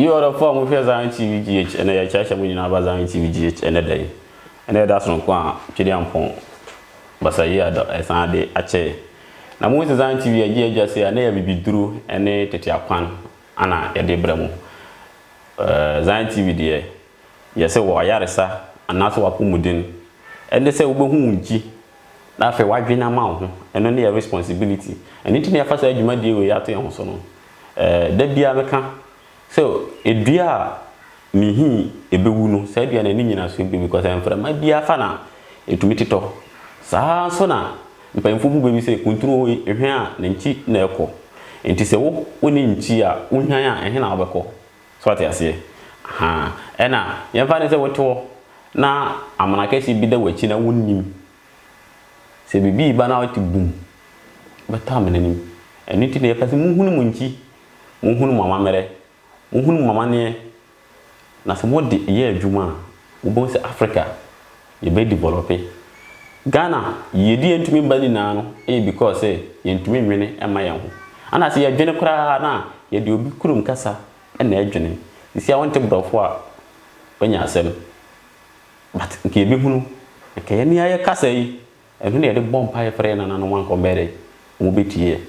You are a form of your TVGH and a church when you have a TVGH and a day. And that's no qua, Chidian Pong. Basaya, as I did a chair. Now, most of the TV a year just say I never be drew and a Tetiapan, Anna, a de Bremo. Zion TV, dear. Yes, a wire, and not what Pumudin. And they say, Ubunji. That's a wide green amount, and only a responsibility. And it's near first you might deal with Yati on Sono. Debbie American. So, a dear me, a bewuno, said you an Indian swimming because I'm from my dear Fana, a to meet it all. Sa sona, if I'm full baby say, control a hair, then cheat neco. And to say, oh, winning chia, Unya, and Henabako. So what I say. Ha, and now, your father is a water. Now, I'm an case be the witch in a wound. Say, be banal to boom. But Taman, and it in a person Munchi, Muhun Mamma Mere, Muhun Mamma near. Now, some more year Juma, who both Africa, you may develop it. Ghana, ye didn't to me body now, because ye to me many and my own. And I see a general now, ye do be Kurum Casa and Edgening. You see, I want to go for when you say, but give me who, okay, any other Casa, and when you had a bomb pie friend and one combat, will be here.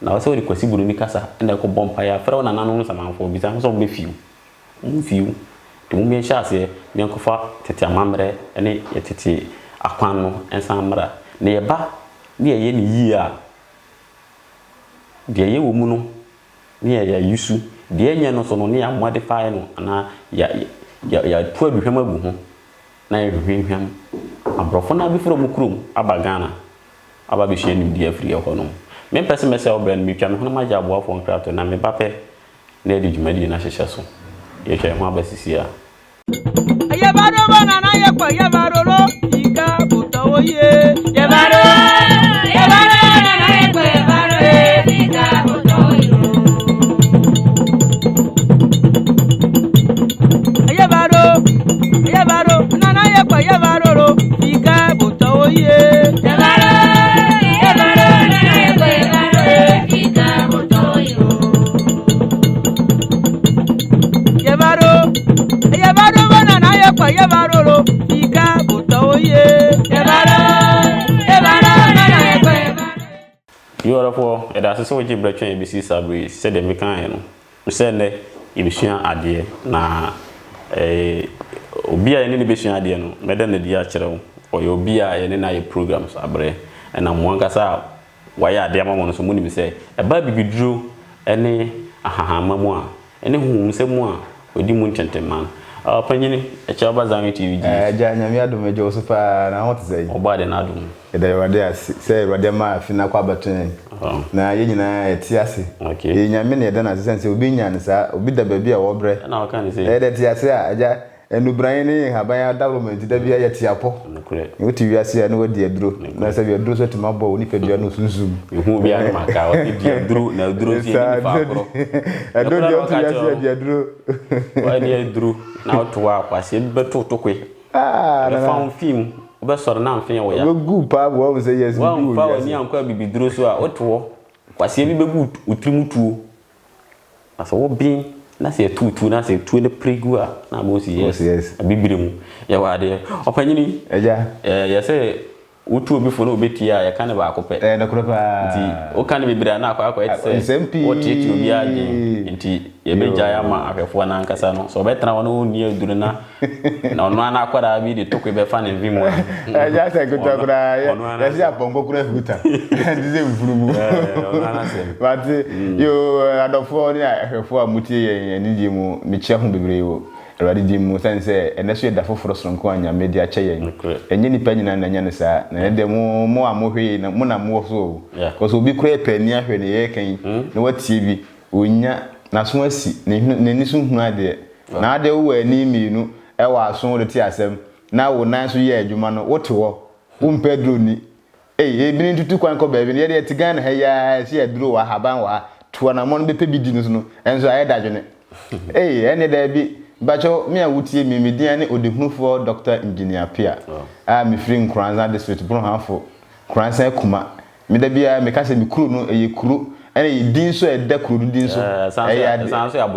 Now, so the Quasibu in Casa and I could bomb pie, throw an anonymous amount for business of me few. Few, to me, Chassis, Yanko for Tetia Mamre, and a titi. Aquano and Samara, near ba, near any year. Dear ye woman, near ya yusu, dear no so near modifying, and ya poor Buhamabu. Now you bring him a brofona before Mukrum, Abagana, Ababishan, dear free of honor. Men person myself, Ben, me can hold my job for craft and I'm a pape, Lady Medina Shasso. You shall have a Cia. Yabaro banana yakwa yabaro ika buto ye yabaro na yakwa yabaro ika buto yabaro nana yakwa yabaro ika buto ye yabaro na yakwa yabaro ika buto yabaro banana yakwa yabaro ika buto ye yabaro na yakwa yabaro. You are for a that's so much breaking ABC Sabri said the Mecan. We said that you idea na Obia any vision idea no, Madame the Diachero or your Bia and then programs abre and I'm one cassa. Why are there mamma so money say a baby drew any aha mamma any whom say more with the moon man. Penny, a Chabazami TV. Janyamia do me Joseph, and I want to say, oh, bad and Adam. They were there, say, Radema, Finaquabatin. Now, you know, Tiasi. Okay, in your minute, then I sense you'll be Yan, sir, be the baby or bread. And how can you say that Tiasa, and Ubraini, have by a development, the Bia Tiapo. You to see, I know what dear Drew. Now, say your Drew to my bow, Nippy Janus Zoom. You won't be a Macau, Drew, now Drew. I don't know what you Drew. Why, dear Drew, now to work, I said, but to quick. Ah, I found film, but sort of nothing. Well, good, Pab, what say yes, one power near Uncle be Drew, so I ought to walk. Was every boot with 2 as all being. That's a 2, that's a 2 in the pre-gua. Now, most yes, a big room. You are there. Opinion, yes, Utu before no betia, a kind of acopet. And a crop, O can be brana, quite say, what you be in tea, a major of one Ancasano. So better one near Durana. No man, I could have been took with a fan in Vimo. I just I could talk about a Pongo Kuta. But you had a phone, I have 4 Muti and Nidimu, Michel Bibreo. Radidimu sense and that's the frost from Quanya media chain. And any penny and Yanasa, and the more amohe, Mona more so. Because we'll be creeping near when the air came. No what TV, Winya, Naswasi, Nisun Nadia. Now they were near me, you know, I was so the TSM. Now, 9 years, you man, what to walk. Pedro ni. Hey, been into 2 quanko baby, yet to gun, hey, she had drew a habanwa to an among the baby dinners, and so I had it. Hey, any there be. Bacho me a wutie me mediane odehunfo Dr. Engineer Pia. Me free Kranza district Bronhafo. Kranza kuma. Me da bia me ka se me kru no eye kru ene din so e da kuru din so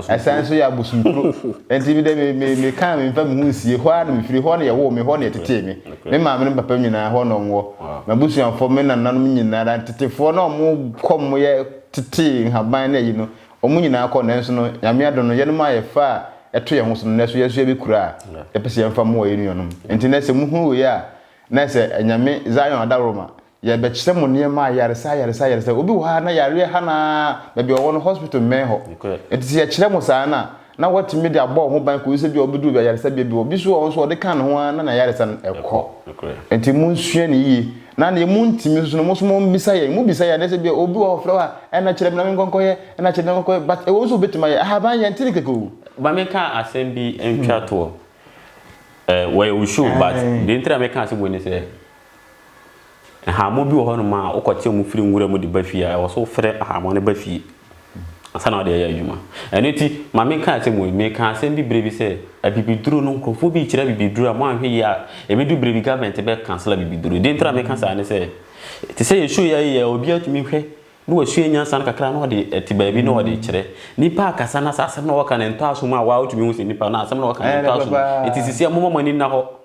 esan so ya bosun pro enti bi de me kan me fa me hu sie ho a na me firi ho na ye wo me ho na tete me ma me papa nyina ho no wo na busuan fo me nananom nyina da tetefo na mo kom ye tete haban na yi no omu nyina akọ na nso no nyame ado no ye no ma ye fa eto ye ho so no so ye so e bi kura e pese ye mfa mo ye nuonom enti na se mu hu ya na se nyame Zion adaroma ye be kire mo ne ma yaresa obi wo ha na yare ha na be bi wo no hospital me ho enti ye kire mo saa na what me dia bo ho ban ko se bi obidu be yaresa bi obi so wo so de kan ho na yaresa ekọ enti mu nsua ne yi na mu ntimi so no mo so mo bisa ye mu bisa ye na se bi obi wo fra wa na kire na me nkonko ye na kire na nkonko but e wo so betima ye ha ban ye ntiri keko ba me ka asem bi entwa to where we show but the intra me kan se bo ni se ha mo bi wo ho no ma ukote mu firi nwura mu de ba fi a wo so frɛ ha mo ne ba fi asana de ya adwuma eneti ma me kan se mo me kan se bi brevi se abibiduro no nkrofo bi kira bibiduro a mo anhwe ya e me du brevi government be cancel bibiduro de intra me kan sa ne se ti se ye show ya obi atumi hwɛ no wa hwe nya san kakra no de ti ba bi no de kire nipa akasa na asem no waka ne nto aso ma wa otumi hu se nipa na asem no waka ne nto aso eti sisi amoma mani na ho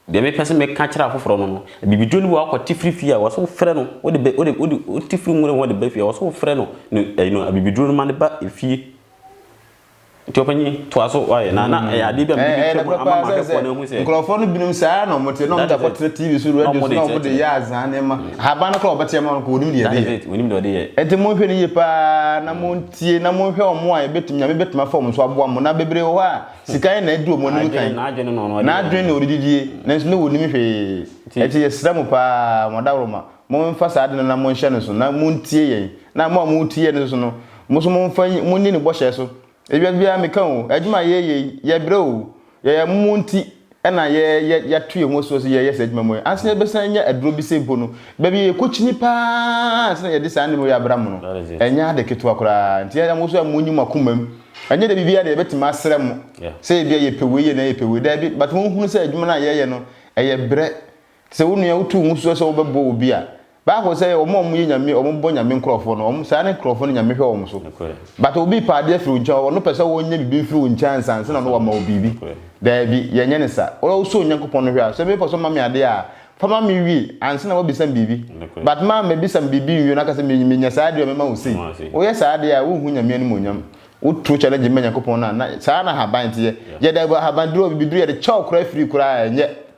de me pese me ka kira afoforo no bibiduro ni wa akoti free a wo so frɛ no wo de tifiri nwure wo de ba fie wo so frɛ no no bibiduro no ma ne ba efie ti opanyi to aso wa ye na ya de bia bibiduro ama ma ke ko na hu se nkrofo no binum saa na mo te no mo da ko TV so radio so no mo de ya azan ne ma haba na ko obete ma ko onim de ye onim de ye enti mo hwe ni ye pa na mo ntie na mo hwe omo a betum nya me betum afom so aboa mo na bebre ho a sikai na edu omo nim kan na adwene no na adwene na orididie na nso no wonim hwe enti ye sra mo pa mo dawroma mo mfa saa de na mo nhye no so na mo ntie ye na mo ntie no so no mo so mo mfa mo ni ne bo hye so ebia bia me kan o adwuma ye bre o ye mo nti na ye tue ho so ye se adwuma mo anse be san nya aduro bi sempo no ba bi ye kochini pa anse ye de san ne mo ya bra mo no enya de keto akora nti ya mo so mo nyuma komam anya de bibia de betima asre mo se bia ye pewe ye na ye pewe da bi but mo hunu se adwuma na ye no ye bre se wonu ya utu hu so wo bebo obi a ba ko se o mo ye nyame o mo bo nyame nkrofo no o mo sa ne nkrofo no nyame hwe o mo so but obi pa de firi ncha o no pese wo nya bibi firi ncha ansanse na no wa ma obibi da bi ye nye ne sa o so nyankopon no hwe a so me po so ma me ade a fama me wi anse na wo bisam bibi but ma me bisam bibi wi na ka se me nya sa ade o me ma wo sei o ye sa ade a wo hu nyame ni mo nyam wo tru challenge me nyankopon na sa na haban te ye da haban duro bibi ye de chaw kura firi kura enye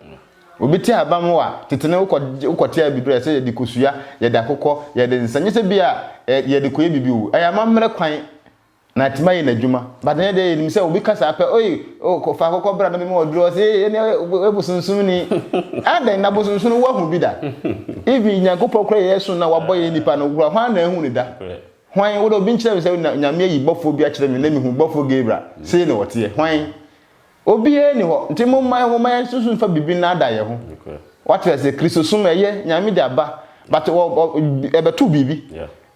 obi ti abam wa tetene ukote abiduro ya se ye dikosuya ye da kokko ye de nsanye se bia ye de koye bibi wu aya mamre kwan na tima ye na dwuma badane de nim se obi kasa pe oyi ko fa kokko bra na me oduro se ne ebusunsun ni adan na busunsun wo hu bi da ibi nyankopɔ kra ye so na waboye nipa no gura hwan na ehu ni da hwan wo do bi nkyere se nyame yi bofo bi a kyere me na me hu bofo gebra se ne wote hwan obi ni ho nti mo man susun fa bibi na da ye ho what was the Christosum eye nyame de aba but ebetu bibi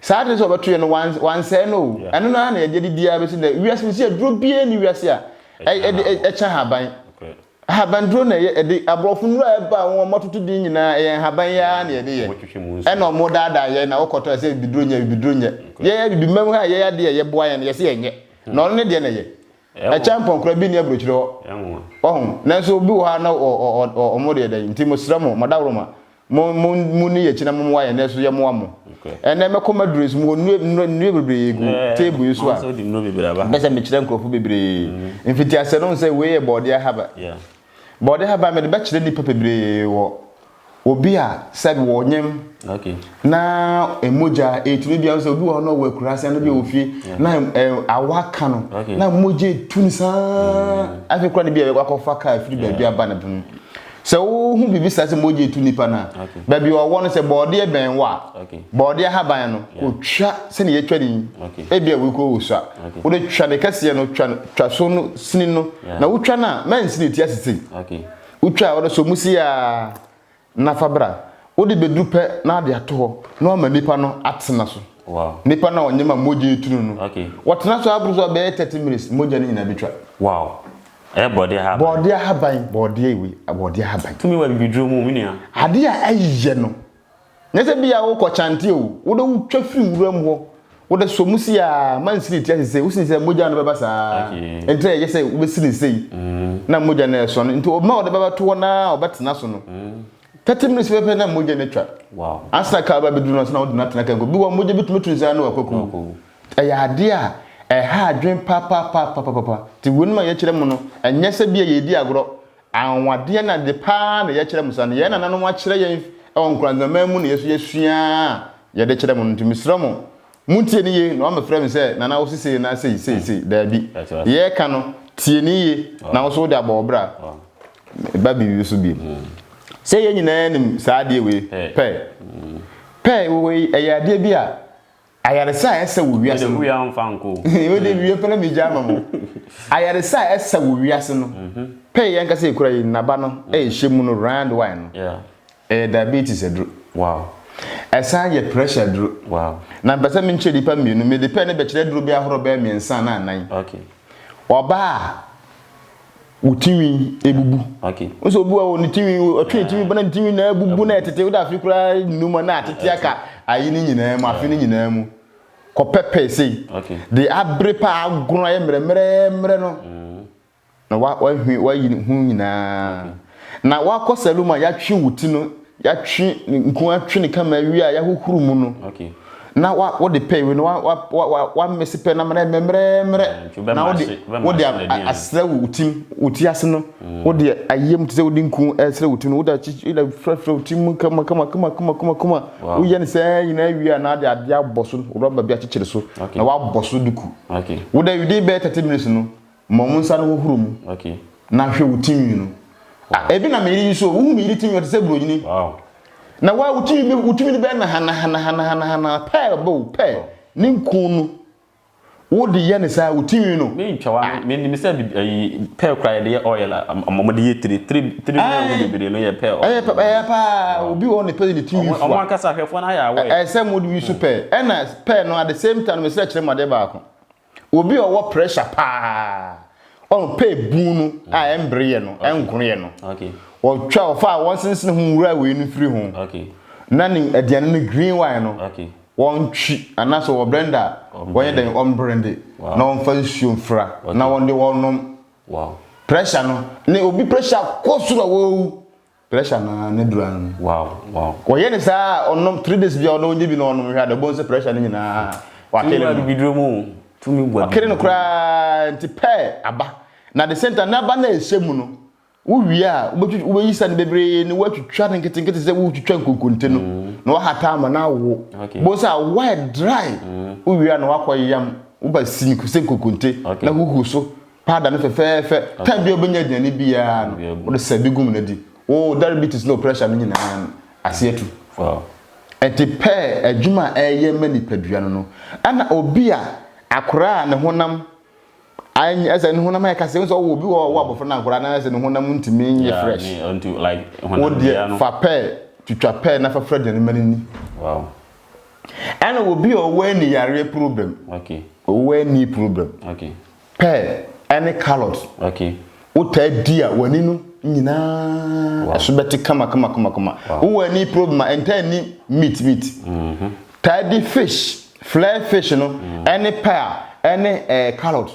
saa de so betu ye no one say no eno na na ye de dia be si na wiase si aduro bie ni wiase a e cha haban duro na ye de abrofo nura e ba won mototo din nyina ye haban ya na ye de ye eno mo da ye na okoto se biduro nya ye bibi mem ha ye de ye boa ye na ye se ye nye no ne de na ye a champion kura bi ni abrochire ho ohun nanso obi wo ha na omo de da nti mo sramo madawroma mo ni ye kina mo wa ye nanso ye mo amo ene me koma dures mo nu bebre egu table so a besa me kire nkrofo bebre mfiti ase no se we ye body haba body haba me de ba kire ni bebre wo obi a sabi wo nyem na emoja etumi bia so obi wo no we kurase no bia ofie na awaka no na moje tunisa afi kura ni bia we kwakofa ka afiri bia ba na dun se wo hu bibi sase moje tunipa na ba bia wo no se bode e ben wa bode haban no otwa se ne ye twadi e bia we ko osua wo de twa de kase no twa so no sini no na wo twa na man sini ti asisi wo twa wo so musi a na fabra odi bedupe na ade ato no ma nipa no atena so nipa na onyema moje tunu no wotena so abru so be 30 minutes moje ni na bitwa body haban body haban tumi wa bibidro mu mini a ade a aye no nyese bia wo ko chante o wo do twa firi wuram ho wo de so musi a man siri tia se usi se moja no beba sa entre ye se we siri sei na moja na so no nti o ma o de beba to na o betena so no 30 minutes pepe na moja na twa wow asa ka ba bedu no so na o de na tena kan go bi wo moja bitumi tun za na wakoku ya ade a ha adwen pa ti wonu ma ye kire mu no enye se bia ye di agro anwade na de pa na ye kire mu sa no ye na nanom a kire ye nkranzama mu na yesu yesua ye de kire mu no timisra mu muntie ni ye na o mefra me se na wo sisi na sei da bi ye ka no tie ni ye na wo so de abobra ba bi yusu bi se ye nyina nim saa de we pe we ayade bi a ayaresa esa wo wiase no ya mfa nko we de wiye pele mi jama mo ayaresa esa wo wiase no pe ye nka se kura yi naba no hyemu no round wine no diabetes edru wow esa ye pressure dru wow na besa mi nche dipa mienu me de pe ne be kire dru bi ahoro be miensa na anan okay oba utinwi ebubu okay nso obu a woni tinwi otwe tinwi bana tinwi na ebubu na etete wo afi kura numa na atete aka ayi ni nyina mu afi ni nyina mu ko pepe sei okay de abrepa agro ye mre no na wa yi hu nyina na wa ko saluma ya twi wuti no ya twi nku atwi ne kama wi a ya hohuru mu no okay na wo de pay we no wa mesi pe na mre na wo de asra wuti ase no wo de ayem tse wo de nku asra wuti no wo da ila frafra wuti mu kama wo ye ne sai na wi a na de ade aboso roba bi a chechire so na wa aboso duku okay wo da wi de be 30 minutes no momu nsa no hohuru mu okay na hwe wuti wi no ebi na me ri so wo hu me ri timi o tse brojini wow na wa utimi be na hana pe ni nkunu wo de ye ne sa utimi no me ntwa me ni se pe kra de oil amomode ye 3 na bibire no ye pe pa obi wo ne pe de timi fu o aka sa hwefo na ya we se mo de wi su pe na pe no at the same time me se kire made ba ko obi o wo pressure pa on pe bunu a embre ye no enkunu ye no okay o twa ofa won sense hu wura we nu free hu okay na ni aduane no green wine no okay won twi anaso wo blender won ye den on blend na won fa nsuo mfra na won de won wow pressure no ne obi pressure kosu na wo pressure na ne duran wow wo ye ne sa onom 3 days bia ono nyi bi na onom hwa de bon se pressure ni nyina wa kele bidro mu tumi gwa kele no kra nti pe aba na the center na ba na ehemu no wo wi a wo yi sa ne bebre ne wo twitwa ne nkete se wo twitwa nkokonte no na wo hata ama na wo bo sa wide dry wo wi a na wakoyam wo ba siniku se nkokonte na huhu so pada no fefefe ta bi obenya diane bia no wo de sabi gum na di wo diabetes low pressure no nyina asietu wow enti pe adwuma eye mani padua no ana obi a akora ne honam ai asa ne honam ya kase so obi wo abofo na akora na asa ne honam ntimi nye fresh onto like honam bia no fa pe twitwa pe na fa fred ne mani ni wow ana obi o we ni yare problem okay o we ni problem okay pe any carrot okay uta dia wani no nyina asubeti kama wo wani problem enta ni meat tidy fish fly fish no any pear any carrot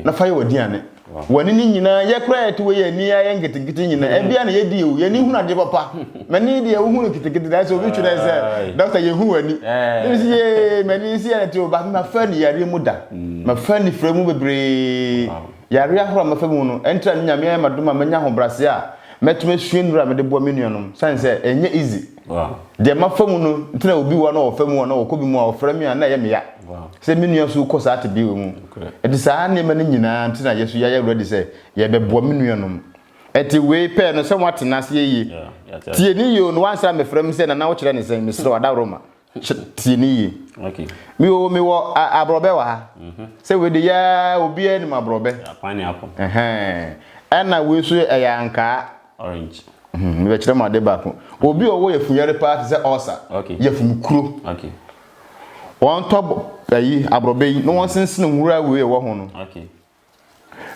na fa ye wadiane wani ni nyina ye kra ete we ye ni ya ngetegete nyina e bia na ye di o ye ni hu na de papa mani de wo hu ngetegete da so bi twere se doctor ye hu wani ni si ye mani si ya te o ba ma fa ni yare mu da ma fa ni fra mu bebre yare ahoro ma fa mu no entra nyame ya madoma manya ho brase a metume suenura me de bo menuanom sanse enye easy wow de ma fa mu no ntina obi wa na o fa mu na o ko bi mu a o fra mi a na ye me ya wow se menua so ko sa te bi we mu edi sa na me nyina ntina yesu ya ready se ye be bo menuanom eti we pe no se wate na se ye tie ni yo no wansa me fra mi se na wo kire ne se me sro wada roma tie ni ye okay mi wo abrobe wa ha se we de ya obi ani ma abrobe pineapple ana we so eyanka orange me be kire ma de ba ko obi owo ye funyare part se osa ye fumukuro okay won to ayi abrobe yi no won sensen nwura we wo ho no okay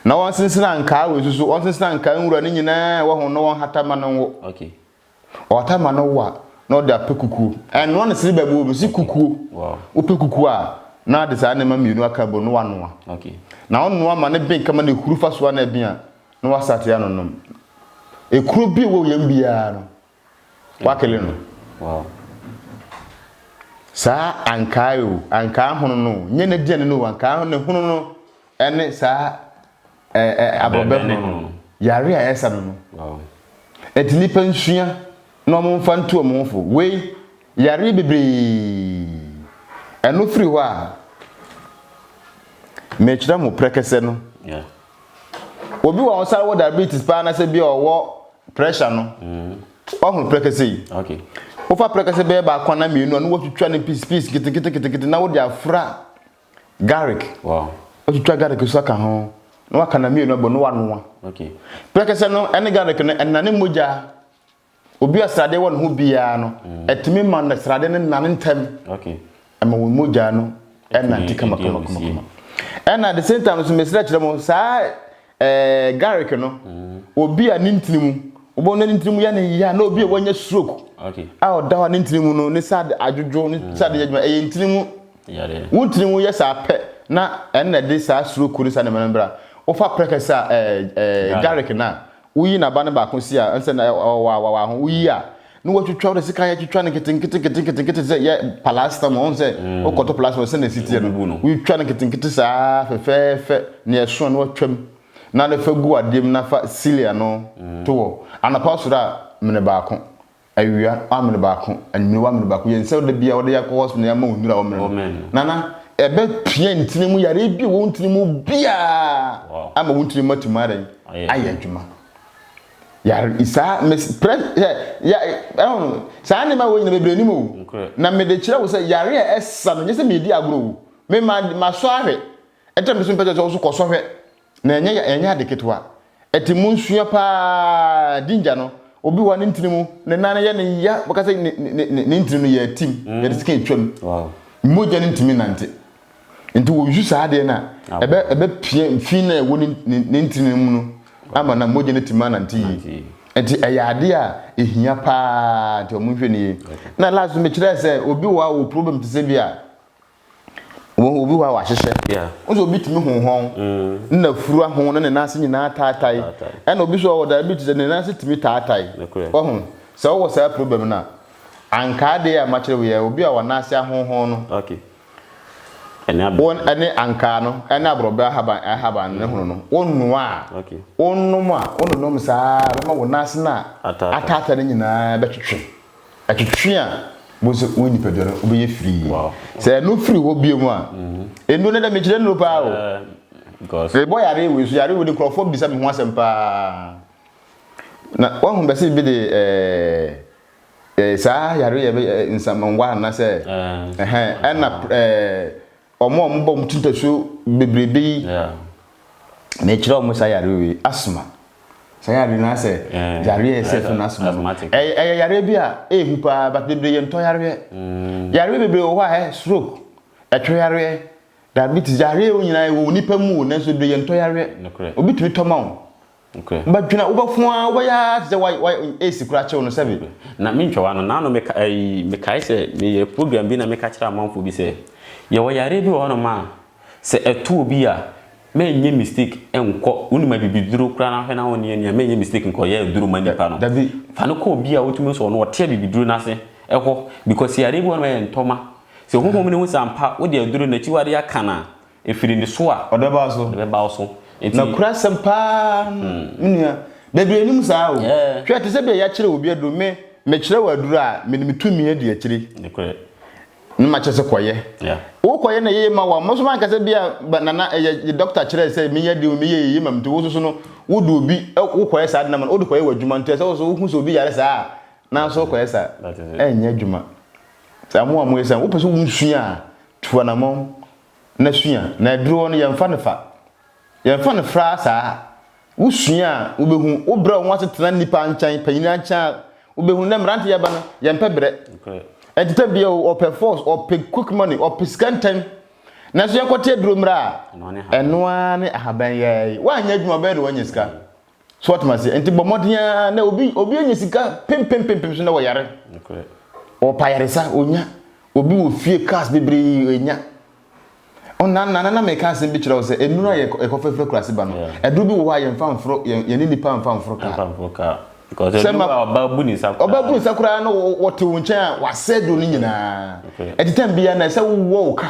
na won sensen anka we so won sensen anka nwura ni nyina wo ho no won hatama no wo okay o hatama no wa no da pekuku en won se ba bu si kuku wow o pekuku a na de sa na ma mienu aka bo no wanoa okay na ono ama ne bin kama ne kuru fa so na bia na wasate anonom ekuru bi wo yam bia no wakele no wow sa ankayo anka hono no nye na die no anka hono hono no ene sa abobe no yare a esa no wow etinipa nsua no mo mfa nto mo mfo we yare bebre eno firi ho a mechira mo prekese no yeah obi wa onsa wo diabetes pa na se bi owo pressure no ohun prekese okay ofa prekese be ba kwa na mienu no wo twitwa ne piece kiti na wo dia afra garlic wow wo twitwa garlic so ka ho no aka na mienu bo no wanoa okay prekese no ene garlic no enane moja obi asrade won ho bia no etimi man na srade ne nane ntem okay ama wo moja no ena tikama kama ena the same time so mesra kire mo sa garlic no obi a nintinimu obo na nintinimu ya ne ya na obi e wanya stroke okay a odawa nintinimu no ne sad adwojo ne sad yadwuma e nintinimu yare wuntinimu ya sa pe na ena de sa stroke ni sa ne manbra ofa prekesa garlic na uyi na ba ne ba ko si a nse na wa ho uyi a no watwitwa de sika ya twitwa ne kete se ya palasta mo onse okoto palasta se na sitie no witwa ne kete sa fefe ne eso no watwam na le fagu adem na fa silia no to anapa sura mene ba ko awia amene ba ko animi wa mene ba ko yense de bia wode yakọ hospital ya ma onura o mene nana ebe pie ntinimu yare bi wo ntinimu bia ama wo ntinimu matumare aye adwuma yar isa ya sa ne ma wo nyina bebre ni mo na me de kire wo se yare a essa no nyese me di agro me ma so ahwe etem so mpese so ko so hwe na enya de ketwa etimu nsua pa dinja no obi wa ne ntinimu ne nane ye ne ya bakase ne ntinimu ya tim ya de sika etwam wow moja ne ntimi nante nti wo yusu ade na ebe pie mfi na wo ne ntinimu no ama na moja ne tima nante enti ayade a ehia pa nti omunhwe ne na last me kire se obi wa wo problem tse bia obi wa hyehyɛ yeah onso obi timi honhon na furu ahon na ne nase nyina taatai ɛna obi so wo da bi tse ne nase timi taatai ohun sɛ wo sa problem na anka de ya makire we obi a wanase ahonhon no okay ene anka no ene abrobe ahaban ne hono no wonu a okay wonu a wonu nom saa ma wo nase na atata ne nyina betwetwe atwetwe a bozo woni pedoro obi ye free se no free wo biem a enu ne da me kire no pa o because boy yare we so yare we de crofo bisa me ho asem pa na wo ho bese bi de sa yare ye nsamangwa na se ena omo bom tintasu bebrebe na kire omo sa yare we asma sayari na se yare self na asma yare bia ehu pa but bebre ye nto yare yare bebre wo ha stroke etwe yare diabetes yare o nyina wo nipa mu na so bebre ye nto yare obi tumi to ma wo ba dwuna wo ba fua wo ya ze why esi kura che no sebe na mentwa no na no me kai se me program bi na me ka kira amanfo bi se ye wo yare bi wo no ma se etu obi a me nye mistake enko unima bibiduro kura na hwe na woni ania me nye mistake enko ye duro mani pa no dabi fa no ko bia wotumi so no wote bibiduro na se eho because yare bi won me ntoma se honhom ne hu sampa wo de duro na chiware aka na efiri ni so a odeba so na kura sampa nua bebre nim saa o hwe te se bia ya kire obi adu me kire wa duro a me ni tumi adi akire ne kure nma chese koye wo koye na yeye ma wa mo so man kase bia nana doctor kire se me yedi o me yeye ma mto wo so no wo do obi wo koye sa na man wo do koye wa dwuma nte se wo so wo hu so obi yare sa na so koye sa enya dwuma sa mo amu esa wo pese wo nsua tuwa na mo na sua na duro no yemfa ne fra sa wo sua wo behu wo bra wo atetena nipa anchan panyina anchan wo behu na mrante ya ba no yempa bre edita bia o per force or pay quick money or piscan time na so yakote dromra enoa ne ahaban ye wa anya adwuma be de wanya sika so what must enti bomodia na obi anya sika pem so na wo yare o pa yare sa onya obi wo fie cars bebre enya na make us be chira say enura ye ekofefre krase ba no eduru bi wo ha ye mfa mfro ye ni nipa mfa mfro ka because obabu ni sakura no wote wo nchen wa sedo ni nyina editem bia na say wo ka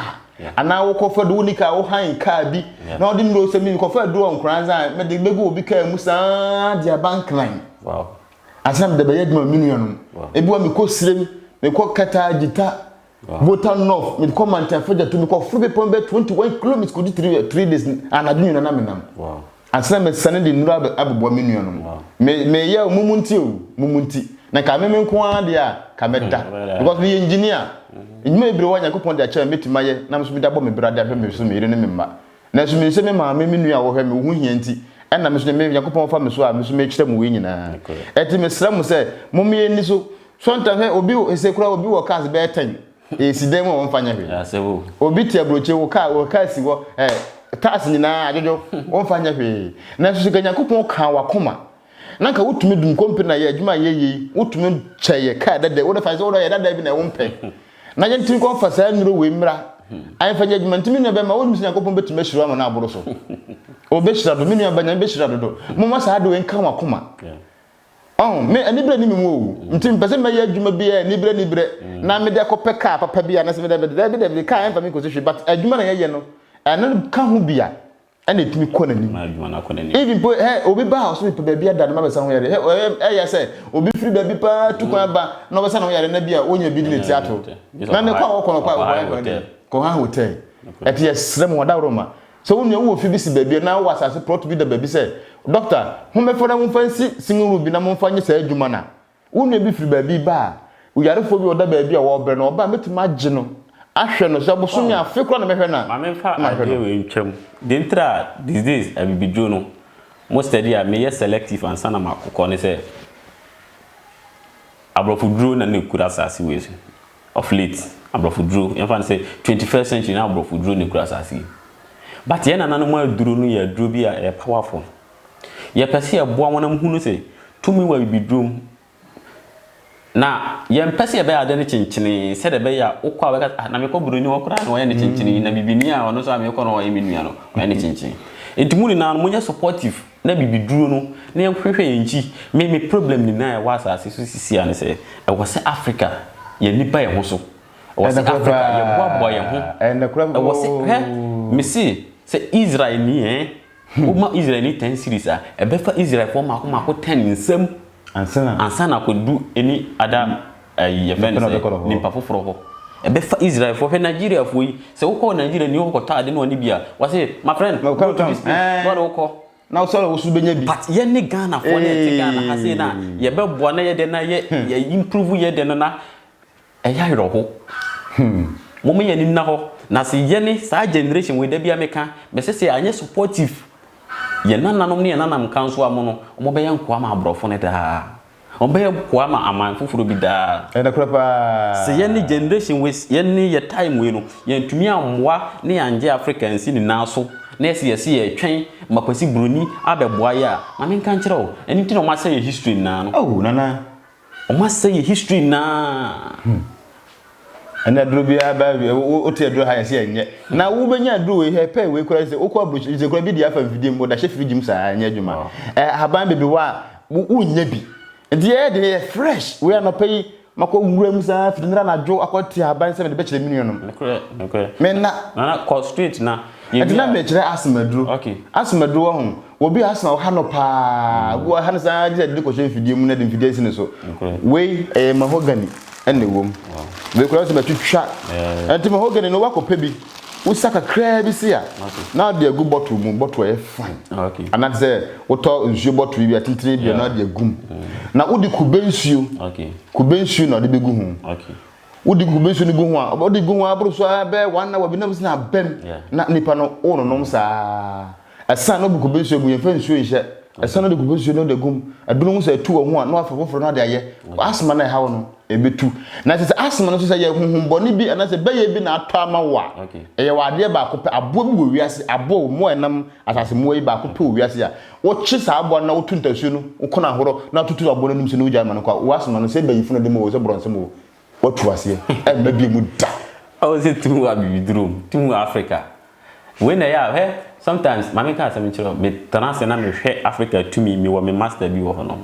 ana wo kofa do ni ka wo han ka bi na odi no say mi kofa do onkranza me de begu obi ka musa dia bank line wow asam de be yedma million ebi wa mi ko sirem me ko kata jita Voter North, me come and tell to me call free people 21 kilometers could 3 days and I didn't know. Wow. And some me send the nura abu million. Me ya mumunti. Na ka me kwa dia ka meda. Because the engineer, you may be one yakupon their chair meet my na so me da bo me brother me so me ne me ma. Na so me se me ma me nua wo hwe me hu hia nti. And na me so me yakupon fa me so a me so me kyerɛ mu we nyina. Eti me sra mu se mo me ni so sometimes obi esekura obi wo cars be 10. Esi mo mfanya hwe ya sewo obi ti abroche wo ka si wo tax nyina ajojo wo mfanya hwe na so ganya kopon ka wakoma na ka wotumi dum company na ye adwuma ye wotumi kyeye ka dada wo da fa wo da ye dada bi na wo mpe na ye ntimi ko fa sa nuro we mra ai fa adwuma ntimi na be ma wo ntimi na kopon betumi hiro ama na aboro so obe hira do menu abanya be hira do mo ma sa do en ka wakoma oh me anibra ni mu ntim pese me ya adwuma bi ya anibra na me de kope ka papa bi ya na se me de ka en fa me ko se but adwuma na ye no ena ka ho bia ena etimi ko na ni adwuma na ko na ni even po obi ba house me pe bia da na be sa ho yare ya say obi free ba bi pa tu kwa ba na be sa na ho yare na bia onya bi di theater na ne kwa wo ko ha hotel eti esrem wo da roma so wonu wo fi bi si ba bia na wo asase plot bi da ba bi say doctor hu me fora mu fansi single bi na mu fanye sa adwuma na wonu bi free ba bi ba uyarefo bi oda ba bi a wo bre na oba metima age no ahwe no so boso mi afekro na mehwe na ma me fa ade we ntwam de ntra these days abibidwo no most study a me selective and sana makoko ne say abrofudro na ne kura asase we of late abrofudro en fa say 21st century na abrofudro ne kura asase but ye na nanu ma duro no ye duro bi a powerful ye pese ye boa wonam hunu say tumi wa bibidrom na ye pese ye be ade ne chinchini se de be ya ukwa we na me ko buroni wo kra na wo ye ne chinchini na bibini a ono so me ko no ye menua no wo ye ne chinchini entumuni na no munye supportive na bibiduro no na ye hwehwe ye nchi me problem ni na ye wa asase so sisi ane say e wo se Africa ye nipa ye ho so wo se Africa ye boa ye ho e wo se me see say Israel ni Uma Israel ni 10 series a ebefa Israel for mako 10 nsam ansa na ko du any other event ni pafoforo ho ebefa Israel for Nigeria for yi se wo ko Nigeria ni wo ko ta de no ni bia wa say my friend no ko na so wo su benya bi but ye ni Ghana for ne Ghana ha say na ye be boa na ye de na ye improve ye de na ya yiro ho mo me ye ni na ho na se ye ni sa generation we da bia meka be se anye supportive ye nananom ne nanam kanso amono omo be yanko ama abrofo ne da omo be yanko ama aman foforo bi da ena krapa se ye ni generation we ye ni ye time we no ye ntumi amwa ne anje Africans ni naso na ese ye twen makwasi broni abeboa ya ma me nka nkire o eni ti no ma say history na no oh nana o ma say history na ana duro bia ba o te duro ha yesi enye na wo benya duro we he pe we kura se okwa buchi je kura bi dia fa video mo da chef vigim sa anya adwuma haban bebe wa unya bi ndi e de fresh we na pay mako wura mu sa fidinra na dwo akwati haban se me de be kire million no me na ko street na ye na me kire asmaduro okay asmaduro ho wo bi asma ha no pa go ha na sa de ko chef video mu na de video sin so we mahogany ene wom we kura se betwitwa enti mahogany no wakopa bi usaka kra bi sia na de agu bottle mu bottle e fine okay and say woto nsuo bottle bi atintiri bi na de agum na wodi kube nsuo okay kube nsuo na de begu hu okay wodi kube nsuo ni gu hu a wodi gu hu abro so be 1 hour bi na bi na bem na nipa no ono nom sa asa no bu kube nsuo gu ye fa nsuo nhye asa no de kube nsuo no de gum adunu mu sa tu wo hu a no afa foforo na de aye asma na ha wo no ebetu na se asma no so say ye huhumboni bi ana se beye bi na ato ama wa eye wade ba ko pe abo bi wo wiase abo mo enam asase mo yi ba ko pe wo wiase a wo chi sa abo na wo tuntasu no wo kona horo na tutu abo no nim se no uja ma no kwa wo asma no se bayifu no de mo wo se bronse mo wo tu ase e ma bi mu da o se tu wa bibidrum tu Africa when they are hey sometimes mama ka say me chiro me transe na me hwe Africa to me wo me master bi wo hono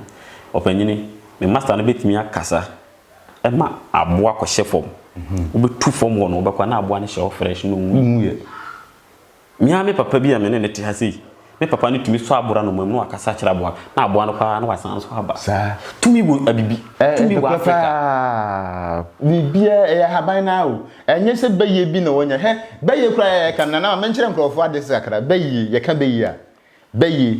opanyini me master na betimi akasa e ma aboa ko hye wo be tu fom wo no be kwa na aboa ne hye fresh no mu ye me papa bi a me ne te ha sei me papa ni tumi so abora no mu akasa kira aboa na aboa no kwa na wasan so aba sa tumi wo abibi tumi wo Africa bibia e haban na o enye se beye bi na wonya he beye kura kan na me nkyere nkrofo ade sakra beye ye ka beye a beye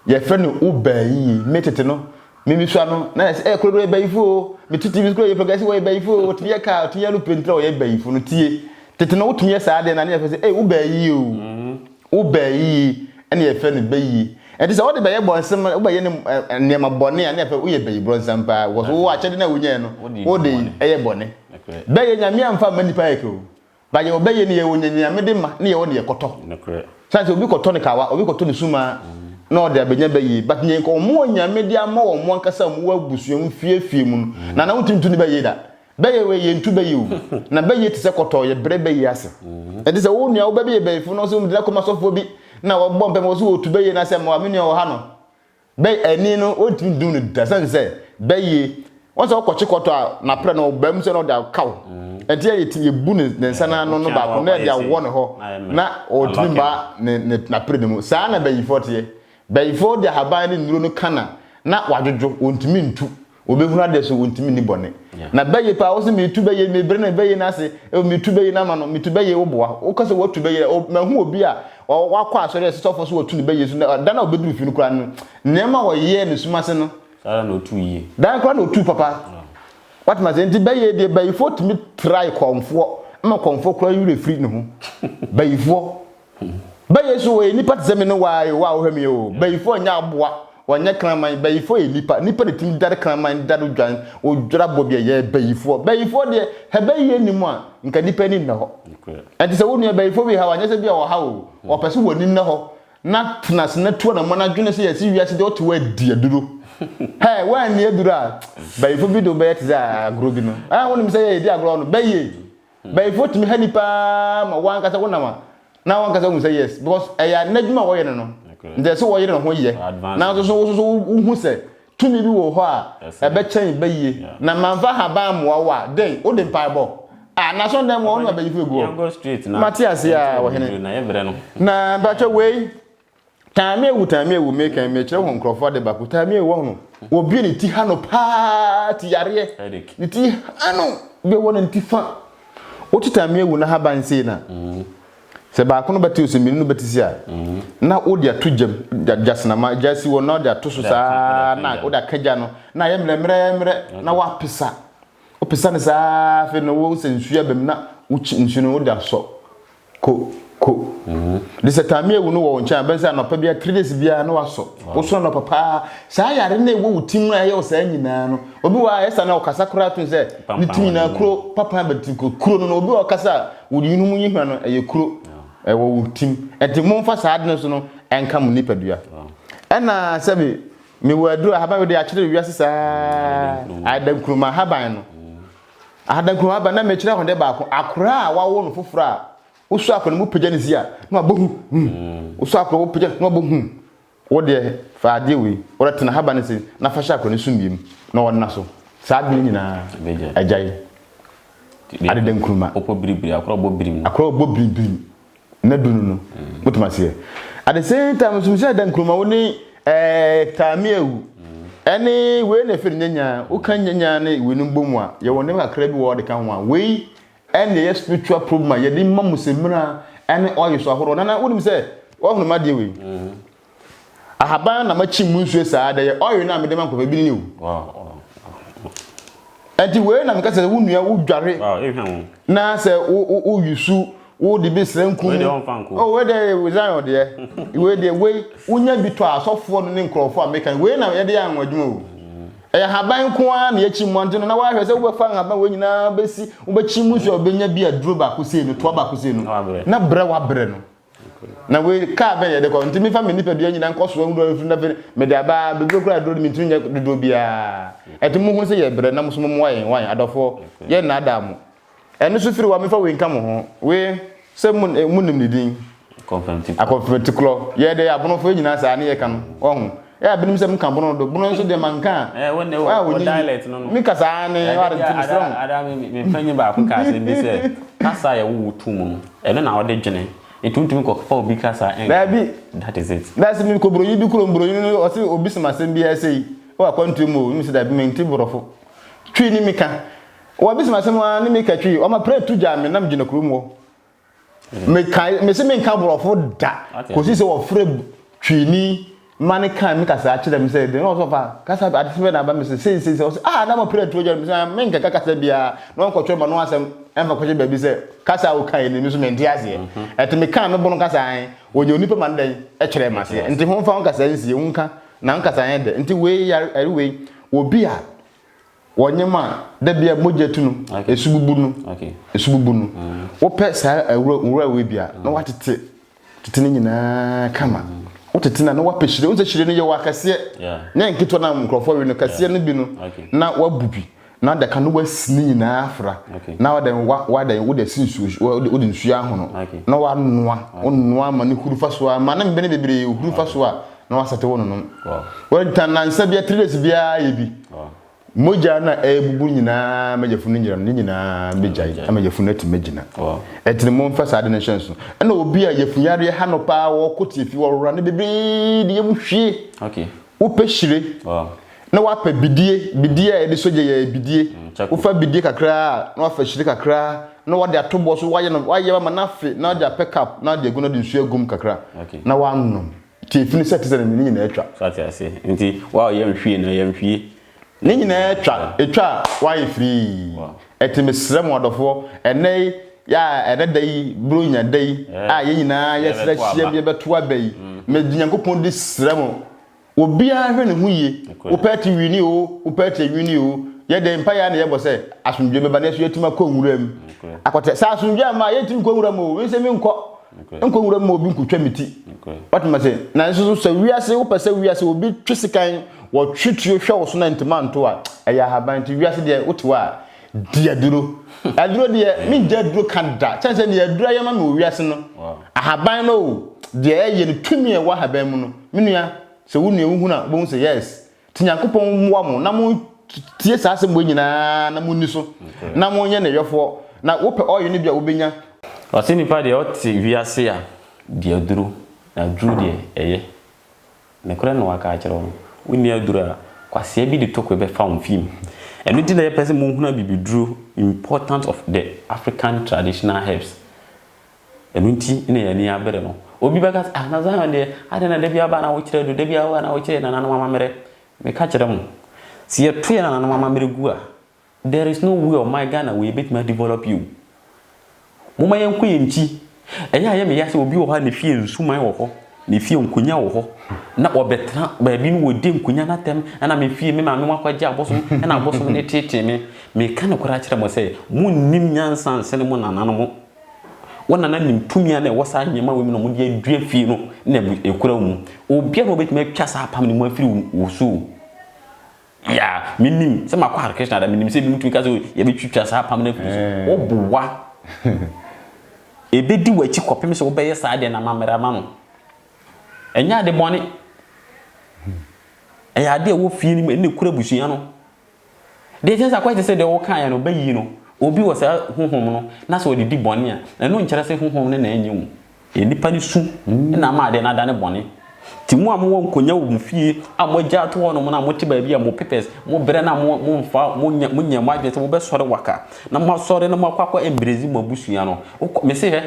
ye fe no ubayi metete no mimi so no na kuro beye fu me titi bi kuro ye progress wo beye fu o tiye ka tiye lu pentra wo ye beye fu no tie tete no wotumye sa ade na ne fe se ubayi o ubayi ene ye fe no beye enti se wo de beye bonsem wo beye ne ma bone a ne fe wo ye beye bonsem pa wo so wo achede na wonye no wo de eye bone beye nyame amfa manipa yeko ba ye obeye ne ye wonye nyame de ma ne ye wo ne ye koto sanse obi koto ne kawa obi koto ne suma na ode abenya beye but nye ko mo nyame de ama wo mo ankasa mo abusuam fiefie mu na wotintu ne beye da beye we ye ntu beye o na beye te se koto ye bre beye ase enti se wo nua wo beye beye fu no so mdira koma sofo bi na wo bompe mo so otu beye na se mo ameni o ha no beye ani no otimi dun ne da sanse beye wọ́n sọ ọkọ̀ chikọtọ a na pre na ọgbẹ́m sẹ́ na ọdẹ akaw ẹ̀ntì yẹ ti yẹ bu ne nsa na no baako na ẹ̀dẹ awọ ne hɔ na ọtumi ba ne na pre ne mu saa na bẹyifọ teɛ bẹyifọ de ahaban ne nnuro no kana na wadwodwo ontumi ntu obehunu ade so ontumi ni bɔne na bɛyɛ pa wo se me tu bɛyɛ me bre na bɛyɛ na se me tu bɛyɛ na ma no me tu bɛyɛ wo boa wo kase wo tu bɛyɛ ma hu obi a wakɔ asɔre sesɔfo so wo tu ne bɛyɛ so da na obeduru fi no kura no nneɛma wo yɛ ne suma se no Sara no tu yi. Dan kwa no tu papa. What ma say nti beye de bayifo timi try komfo. Ma komfo kura yure free ne ho. Bayifo. Beye so we nipa tseme no wa wo hwemi o. Bayifo nya aboa. Wanya kraman bayifo e nipa de timi dare kraman dare dwan o dwara bobia ye bayifo. Bayifo de he beye nimu a nka nipa ni na ho. Enti se wonu bayifo bi ha wanya se bia wo ha o. O pese woni na ho. Na tnas na tuo na mona dwene se yesi wiase de o to wa di aduro. Hey, when you do that, by for video bet za grobino. I want to say dia agro no baye. By for me hanipa ma wan kasa wona ma. Na wan kasa say yes because eya nadwuma wo ye no. Nde so wo ye no ho ye. Na so hu se tumi bi wo ho a e be chen baye. Na manfa haba mo wa den o de paibo. Ah na so dem wo no baye fu go. Go straight na. Matias ya wo hene. Na ye bre no. Na ba cha we Tami ewu make and me chere won krofo de baku tami ewu ho obi ne ti ha no pa ti yare ne ti ano be won nti fa o ti tami ewu na haban sei na se ba ko no beti osemi no beti sia na o dia to jam jasna ma jasi won na o dia to so sa na o da kaja no na ye mre na wa pesa o pesa ne sa fe no wo sensu ya bem na o chi nsu no o da so ko this time ewu no wo ncha ben say no pa bia 3 days bia na waso wo so no papa saa yare na ewu tim na ye wo saa nyina no obi wa esa na okasa kura to say ni tim na kuro papa beti kuro no obi wa kasa wo yinu mu nyihwa no eye kuro wo tim enti momfa saa de no so no enka mu nipadua na sabi me waduru haban we de a kire wiase saa adan kuruma haban no adan kuruma haban na me kire ho de ba akura a wawo no fofora usu akọ mu pagya ne sia na abohu usu akọ wo pagya na abohu wo de fa ade we wo retena haba ne se na fa sha akọ ne sumiem na wonna so saa bi nyina ajai ade den kuruma opo biribiri akọ bo biribiri na dunu no mutuma se at the same time sum se den kuruma wo ni tamiewu ene we na firi nyanya wo kan nyanya ne we no bomu a ye wo ne akra bi wo de kan ho a we and the spiritual problem ye di mamu semra ene oyi so ahoro na wonim se wo hunu ma de we ahaban na machi munsu saa de ye oyi na me de man ko bi ni wo enti we na me ka se wo nua wo dware na se wo yusu wo di bi sranku oh we de we zan de we de we unya bi to asofo no ne nkrofo american we na ye de anwadwuma o haban ko a na yachi monte no na wa hwese wo fa haban we nyina besi wo bachi mu so obenya bi aduro ba ko sei no to ba ko sei no na bre wa bre no na we ka ba ye de ko ntimi fa me nipa dua nyina nko so ndo fu na fe me de aba be kura aduro mi tunya dodo bia etimu hu se ye bre na muso mo wan adofo ye na adamu eno so firi wa me fa we nka mo ho we se mu nim ni din akɔfɛtiklo ye de abonofo nyina sa ne ye kan ohun ya binim se mka bono do bono so de manka wonne wo dialect no mi kasa ne wa de timisron ada me fanyi ba ko kasa bi se kasa ya wo tumu no ene na wo de dwene etuntumi ko fa obi kasa en that is it that's me ko broyi bi kuro broyi no o se obi sema sem bi asei o akwantu mu mi se da bi menti borofo twi ni mika o bi sema sem ni mika twi o ma pray tu ja me nam gina kuro mu me kai me se me nka borofo da ko si se wo frɛ twi ni mani kan mi kasa achi dem say dey no so fa kasa ati na ba me say na mo pray to me say me nka kasa bia no ko twa ma no asem emfa ko je ba bi say kasa wo kan ni so me ndi ase et me kan me bono kasa an onye onipa man den e kire ma se nti ho fa kasa nsie unka na kasa an de nti we yare we obi a wonyema da bia mojetu no esububu no wo pe sa wura we bia na watete tete ni nyina kama wotetina na wapeshire unzeshire ne ye wakase nya nkito na nkrofo we no kase no bi no na wabubi na da kan wasini na afra na wadan wo da sinsu wo de nsu aho no na wanoa ma ne hurufa so ma na mbene bebre hurufa so a na wasate wo no wo tanansa bia 3 days bia ye bi moja na ebubu nyina majafunu nyina mejai amajafunu ati mejina etini mo mfa sa de nation so na obi a yefunyare ha no pa wo kotifi wo rura ne bebre de yemhwie wo pehire na wa pa bidie e de soje ya bidie wo fa bidie kakra na wa fa hire kakra na wa de atobo so wa ye ma na fe na de pick up na de egu na de nsu egum kakra na wa nnom tifini citizen ni nyina etwa so ase nti wa yemhwie na yemhwie ni nyina etwa why free etimesrem wadofo ene ya ededai bronya dai a ye nyina ye sra hia bi beto abai medinyankopon di srem obi a hwe ne huye opati wini opati wini ye de empire na ye bo se asundwe beba na so yetima ko nwuram akote sa asundwe ma ye tim ko nwuram we se mi nko nwuram ma obi nkotwa miti what ma say na so so wiase wo pese wiase obi twisikan wo twituo hwe wo so na ntima nto a eya haban ti wiase de wotewa dia duro aduro de mi dia duro kanda chance ne aduro ya ma me wiase no ahaban no de ye ne tumi e wa haban mu no menua se wo ne hu na bo say yes tinyankopon mwa mo na mo tie sa asem bo nyina na mo ni so na mo nye ne yefo na wo pe oyo ne bia wo benya wase nipa de oti wiase a dia duro na duro de eye ne kora no waka akere wo ni aduro kwase bi de tokwe be fa film enu di na ye person mo huna bibiduro importance of the African traditional herbs enu nti ina ya ni abere no obi baka na za de adena de bia ba na wo kire do de bia wa na wo kire na na mama mere me ka kire mo si ye to na na mama mere gu a there is no way of my Ghana we bit me develop you mo ma yen ko yenti eya ye me ya se obi wo ha ne fie nsuman wo ho ne fie nkunya wo ho na obetra ba bi no wodi nkunya na tem na me fie me ma me akwaje aboso na aboso ne tete me ka na kora kire mo se mu nim nyansa nsene mo nanano mo wona na nim tumia na wo sa nyema we me no mo de adua fie no na ekura mu obi na obetime twa sa pam ne mo afiri wo so ya minim se makwa harkeshna da minim se bi mutu ka so ye be twitwa sa pam na afiri so obuwa ebedi wachi kopem se wo be yesa de na mamera ma no enya de boni eya de wo fie ni ne kura busua no de jensa kwa se de wo kan ya no bayi no obi wo sa honhom no na so de di boni a na no nkyere se honhom ne na enyim enipa ni su na ma de na da ne boni ti mu amwo nkonya wo mfie amogya to ho no na mo te ba bia mo pepes mo bre na mo mfa mo nya mo adwete mo be sore waka na mo sore na mo akwakwa embrezi mo busua no me se he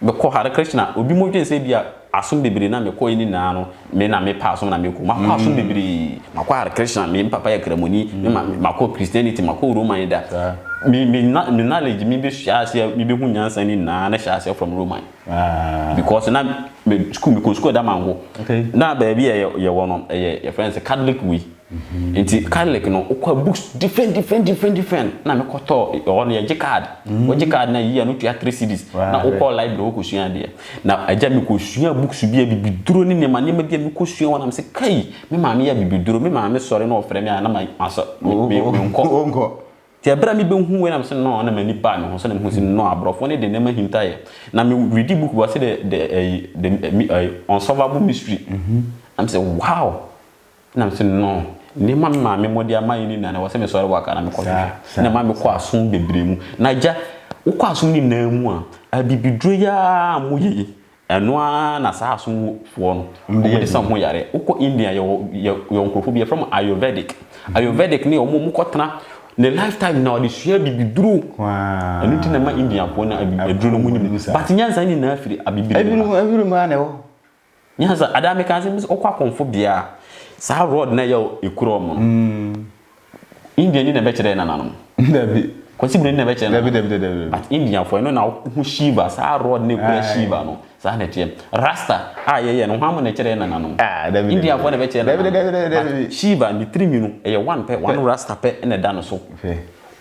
me ko hare krishna obi mo dwen se bia asom bebre na me ko ni na no me na me pa asom na me ko ma ko asom bebre ma ko hare krishna me papa ya kramoni me ma ko christianity ma ko roman da me knowledge me be shaase me be hu nyansa ni na shaase from roman because na me school da mango na ba bia ye wono ye friends catholic we enti catholic no okwa books different na me koto on ye card o card na yi no tua 3 CDs na okwa library o ko sua de na aja me ko sua books bia bibiduro ni ma ne ma bia me ko sua wona me se kai me ma me ya bibiduro me ma me sore na ofre me na ma aso me onko ti abra mi be hu we na me no na mani pa me ho so na me hu si no abrofo ne de na ma hinta ye na me read book was the unsolvable mystery I'm say wow na me say no ni ma me modi amayi ni na was me sori waka na me ko na ma me ko asun bebre mu na ja wo ko asun ni na mu a abibidro ya mo ye eno na sa asun fo no mo de san ho yare wo ko India yo nkofo bi from Ayurvedic ni omo mu ko tena the lifetime now the share bibidro wow enu ti na ma India fo na abibidro mu ni but nyanza ni na afiri abibidro every man e wo nyanza adame kan se o kwa konfo bia sa road na yo ekuro mo India ni na be kire na nanom dabi kwasibire ni na be kire dabi but India fo no na hu Shiva sa road na ekuro Shiva no sa na tie rasta ye no hwamu na kire na nanom dabi India fo na be kire dabi Shiva ni trimi no e one rasta pe na da no so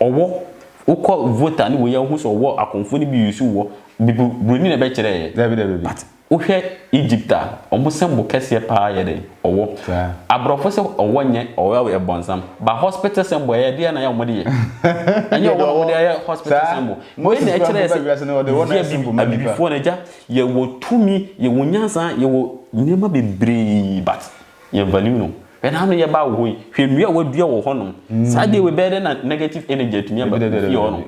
owo ukọ voter ni wo ya hu so wo akonfo ni bi yusu wo bibu broni na be kire dabi but uhwe Egypta omo sembo kese pa ye de owo abrofo se owo nye owo e bonsam ba hospital sembo ye de na ya omo de ye anya owo de ye hospital sembo mo ne e kire se before na ja ye wo tumi ye wo nyansa ye wo nyema bebre but ye value no when am ye ba wo hwe nua wo dua wo hono sa de we be de na negative energy tumi ba fi hono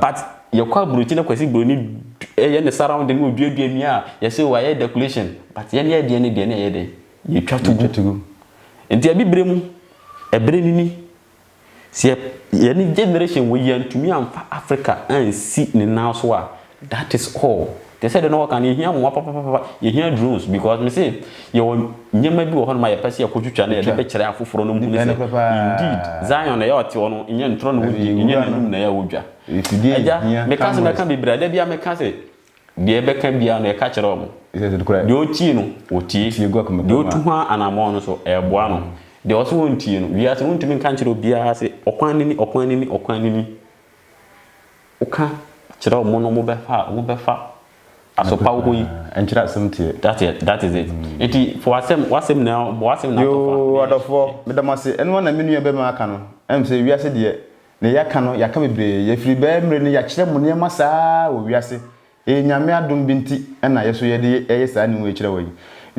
but ye kwa brochi na kwasi broni ye ne surrounding oduadua mi a ye se wa ye decoration but ye ne de ne ye de ye twa tugu enti abibre mu ebre nini se ye ne generation wo ye ntumi amfa Africa ansi ne na so a that is all they said no can hear mo papa you hear drones because me say you nyema bi wo hono ma ye pese ye kotwutwa na ye de be kire afoforo no mu ne indeed Zion na ye oti ono nye ntro no wodi nye nanum na ye wodwa eja me ka se me ka bi brada bia me ka se de be ka bia no ye ka kire omo de oti no oti de otu ha anamo no so e boa no de oso wonti no bia se wontumi kan kire bia se okwan nini oka kire omo no mo be fa asopa wo yi enchira asem that is it enti for wasem now yo adofo medamase eno na menu be ma aka no em se wiase de ne yaka no yaka bebre ye firi be mre ne ya kire mo ne ma saa wo wiase nyame adom binti na yeso ye de ye saa ne wo kire wo yi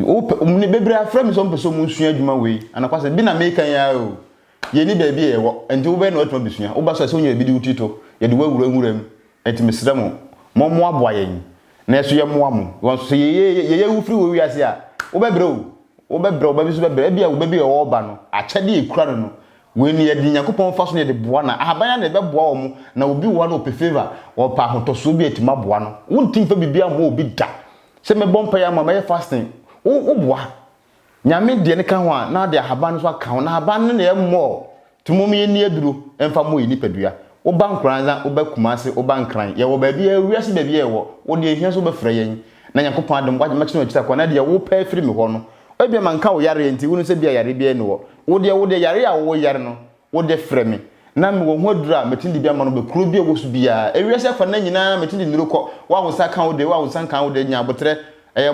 o ne bebre afra mi so mpeso mu nsua adwuma wo yi anakwase bi na me kan ya o ye ni ba bi ye wo enti wo be na otuma bisua wo ba so se wonya bi di utito ye de wawuram enti mesra mo aboa yen na so ye moamu won so ye wufri wo wiase a wo bebre wo ba bi so bebre bia wo ba bi wo ba no akyade ekura no we ni ye di Yakopon fa so ne de boa na abanya na be boa wo mu na obi wo na ope favor wo pa hotoso bi etima boa no wontin fa bibia mo obi da se me bompa ya mama ye fasting wo boa nyame de ne kan ho a na de ahaban so aka ho na ahaban ne ye mo tumo me ni aduro emfa mo yi nipadua wo bankranza wo ba kumase wo bankran ye wo ba bia wiase ba bia ye wo de ehia so ba fra yen na Yakopon adom gwa makino akita kwa na de wo pa afiri me ho no ebia manka wo yare enti wonu se bia yare bia ne wo de yare a wo yare no wo de fra me na me wo ho adura metindi bia ma no be kuro bia wo su bia ewiase fa na nyina metindi nuro ko wa wo sa kan wo de wa wo san kan wo de nya botre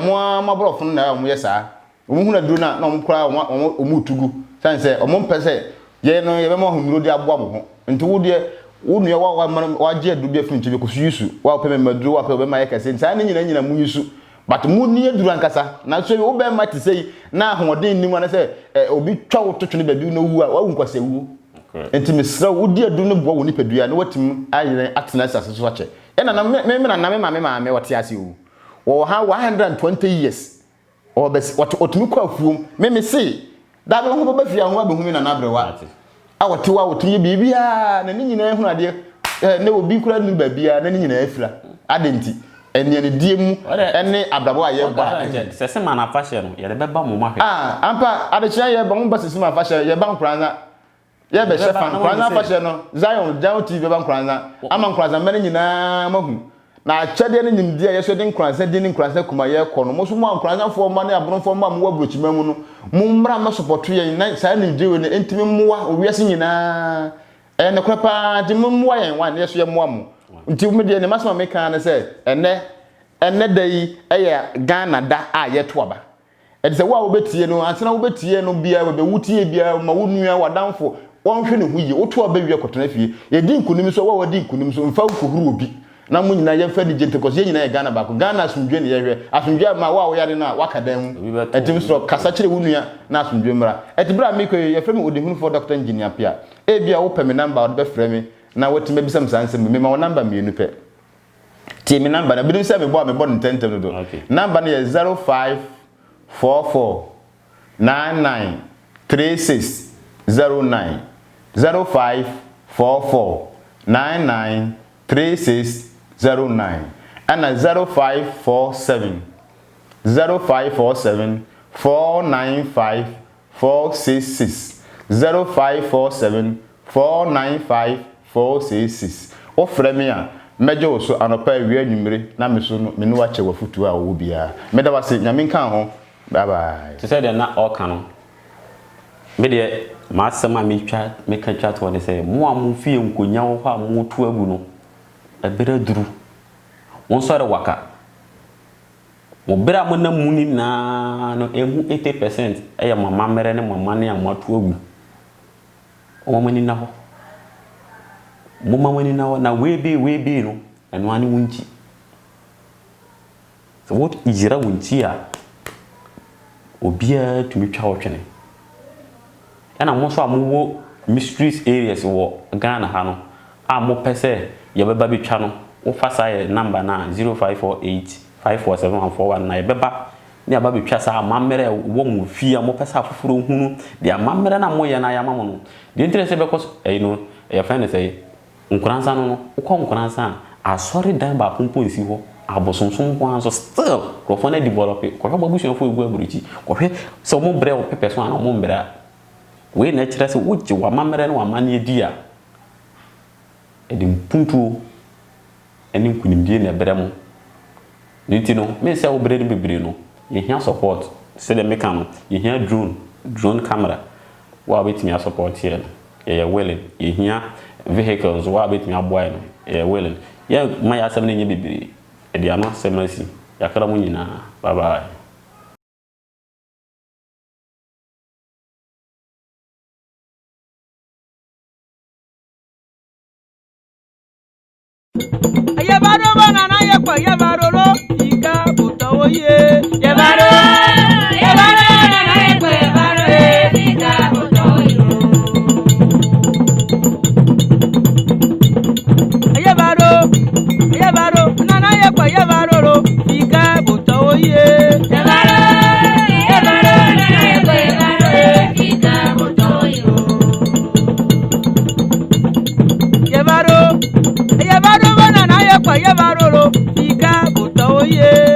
mo amabrofo na mo yesa wo hu na duro na mo kura o mu tugu san se o mo mpese ye no ye be mo hu nuro de aboa mo ho enti wo de wo nua wa je adu bia finchi be ko su yusu wa pe me maduro wa pe be ma ye kase san ne nyina mu yusu but mu ni aduru ankasa na so wo be ma ti sei na ahoden ni mu na se obi twa wo totwe ne babi no wu a wa nkwase wu enti mesra wo di adu no bo wo ni padua na watim ayere atena sase so ache ena na me ma wote ase wu wo ha 120 years o be otumi kwa afuom me sei da be ho ba fia ho abehumi na nabrewa a wote wa wotumi bibia na ni nyina ehunu ade na obi kura nu babia na ni nyina afira adenti eni ne diemu eni abrabo aye ba sese mana fashe no ye be ba mo ma hwe ampa adechia ye ba mo ba sese ma fashe ye ba nkranza ye be chefan nkranza fashe no Zion TV ba nkranza ama nkranza mene nyina mahu na achede ne nyimdia ye so de nkranza de nkranza kuma ye kɔ no mo so mo nkranza fo ma ne abronfo ma mo wabrochi mamu no mo mmra ma support ye na sa ne jewe ne entimi moa owiase nyina ne kwapa de mo moa ye wan ye so ye moa mo nti wo de ne masama me kan na se ene dai eye Ghana da a ye to aba e de se wo betie no ansana wo betie no bia we be wutie bia ma wo nua wadanfo won hwe ne hu yi woto abawie kotona fie ye di nkunim so wo di nkunim so mfa kohuru obi na mo nyina ye fa di gente cause ye nyina ye Ghana ba ko Ghana asumdwe ne ye hwe asumdwe ma wa wo yare na wakadan hu etim so kasa kire wunua na asumdwe mra etibra me ko ye frem odehunu for Dr. Engineer Pia e bia wo pe me number wo be frɛ me na wotime bisam sanse me ma wo number me nu pe tie me number na bi se me bo ntentem do number na ye 0544993609 0544993609 and 0547 495 466 0547 495 466 ofre me a mejo so anopa wi anwumre na me so me no wache wafutu a wo bia me da wase nyame kan ho bye bye to say de na oka no me de ma asema me ka twa to ne say mo amu fie nkonya wo ha mo to agu no ebere duru won sore waka mo bera mo na muni na no ehu 80% eya mama mere ne mama ne amato agu o mama ni na ho mo mama ni na ho na we be no eno ani wunchi so what ijira wunchi a obia tumi twa wo twene ana mo so amowo mysteries areas wo Ghana ha no a mo pese ye beba bi twa no wo fasa ye number na 0548547141 beba ni aba bi twa sa amamere wo mo fie mo pesa afoforo hunu de amamere na mo ye na ya mamo no de interest be cause no e friend say nkuransa no ko nkuransa asori dan ba pompo nsi ho abosonson ko anso still ko fona develop ko hwa babusu fo egu aburuchi ko hwe so mo bre o pepe so ana mo mbra we na kire se wuji wa mamere na wa mane edi a edim puntu eni nkunimdie na bre mo niti no me se wo bre ni bebre no ye hia support se de meka no ye hia drone camera wa betimi support here ye willing ye hia vehicles wa betimi aboy no ye willing ye ma ya asem na nye bebre edi ano semasi yakara mu nyina bye bye Yebaro banana yekwa yebaro lo ika buto ye yebaro banana yekwa yebaro ika buto ye yebaro nana yekwa yebaro lo ika buto ye yebaro nana yekwa yebaro ika buto yebaro banana yekwa yebaro lo ika buto ye